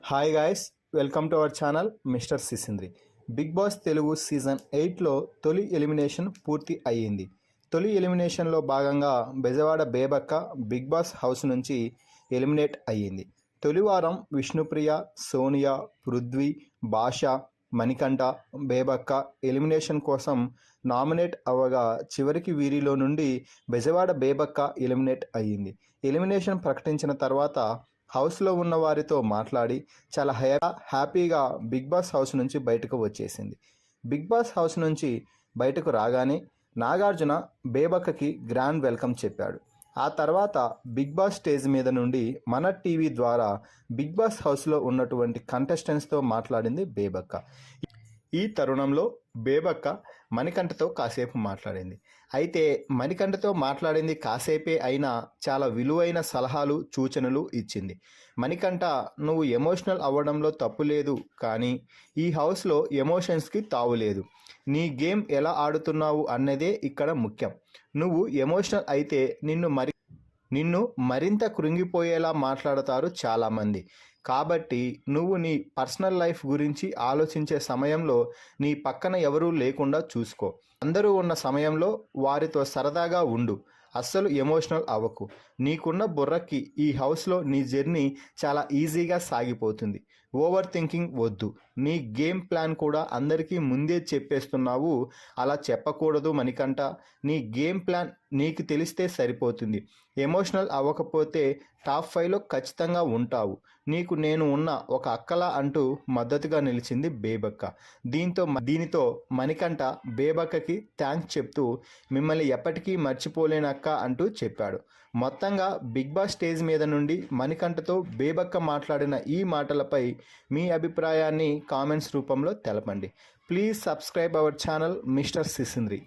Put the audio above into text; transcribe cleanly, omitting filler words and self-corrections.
Hi guys, welcome to our channel mister Sisindri. Bigg Boss Telugu season 8లో తొలి elimination పూర్తి అయ్యింది. తొలి ఎలిమినేషన్లో భాగంగా Bezawada Bebakka Bigg Boss house నుంచి ఎలిమినేట్ అయ్యింది. తొలి వారం విష్ణుప్రియ, సోనియా, పృథ్వీ, భాష, మణికంఠ, బేబక్క ఎలిమినేషన్ కోసం నామినేట్ అవ్వగా చివరికి వీరిలో నుండి బెజవాడ బేబక్క ఎలిమినేట్ అయ్యింది. ఎలిమినేషన్ ప్రకటించిన తర్వాత హౌస్లో ఉన్న వారితో మాట్లాడి చాలా హ్యాపీగా బిగ్ బాస్ హౌస్ నుంచి బయటకు వచ్చేసింది. బిగ్ బాస్ హౌస్ నుంచి బయటకు రాగానే నాగార్జున బేబక్కకి గ్రాండ్ వెల్కమ్ చెప్పాడు. ఆ తర్వాత బిగ్ బాస్ స్టేజ్ మీద నుండి మన టీవీ ద్వారా బిగ్ బాస్ హౌస్లో ఉన్నటువంటి కంటెస్టెంట్స్తో మాట్లాడింది బేబక్క. ఈ తరుణంలో బేబక్క మణికంఠతో కాసేపు మాట్లాడింది. అయితే మణికంఠతో మాట్లాడింది కాసేపే అయినా చాలా విలువైన సలహాలు, సూచనలు ఇచ్చింది. మణికంఠ, నువ్వు ఎమోషనల్ అవ్వడంలో తప్పు లేదు, కానీ ఈ హౌస్లో ఎమోషన్స్కి తావులేదు. నీ గేమ్ ఎలా ఆడుతున్నావు అన్నదే ఇక్కడ ముఖ్యం. నువ్వు ఎమోషనల్ అయితే నిన్ను మరింత కృంగిపోయేలా మాట్లాడతారు చాలామంది. కాబట్టి నువ్వు నీ పర్సనల్ లైఫ్ గురించి ఆలోచించే సమయంలో నీ పక్కన ఎవరూ లేకుండా చూసుకో. అందరూ ఉన్న సమయంలో వారితో సరదాగా ఉండు. అస్సలు ఎమోషనల్ అవ్వకు. నీకున్న బుర్రకి ఈ హౌస్లో నీ జర్నీ చాలా ఈజీగా సాగిపోతుంది. ఓవర్ థింకింగ్ వద్దు. నీ గేమ్ ప్లాన్ కూడా అందరికీ ముందే చెప్పేస్తున్నావు. అలా చెప్పకూడదు మణికంఠ. నీ గేమ్ ప్లాన్ నీకు తెలిస్తే సరిపోతుంది. ఎమోషనల్ అవ్వకపోతే టాప్ 5లో ఖచ్చితంగా ఉంటావు. నీకు నేను ఉన్న ఒక అక్కలా అంటూ మద్దతుగా నిలిచింది బేబక్క. దీనితో మణికంఠ బేబక్కకి థ్యాంక్స్ చెప్తూ మిమ్మల్ని ఎప్పటికీ మర్చిపోలేనక్క అంటూ చెప్పాడు. మొత్తంగా బిగ్ బాస్ స్టేజ్ మీద నుండి మణికంఠతో బేబక్క మాట్లాడిన ఈ మాటలపై మీ అభిప్రాయాన్ని కామెంట్స్ రూపంలో తెలపండి. Please subscribe our channel mister సిసింద్రి.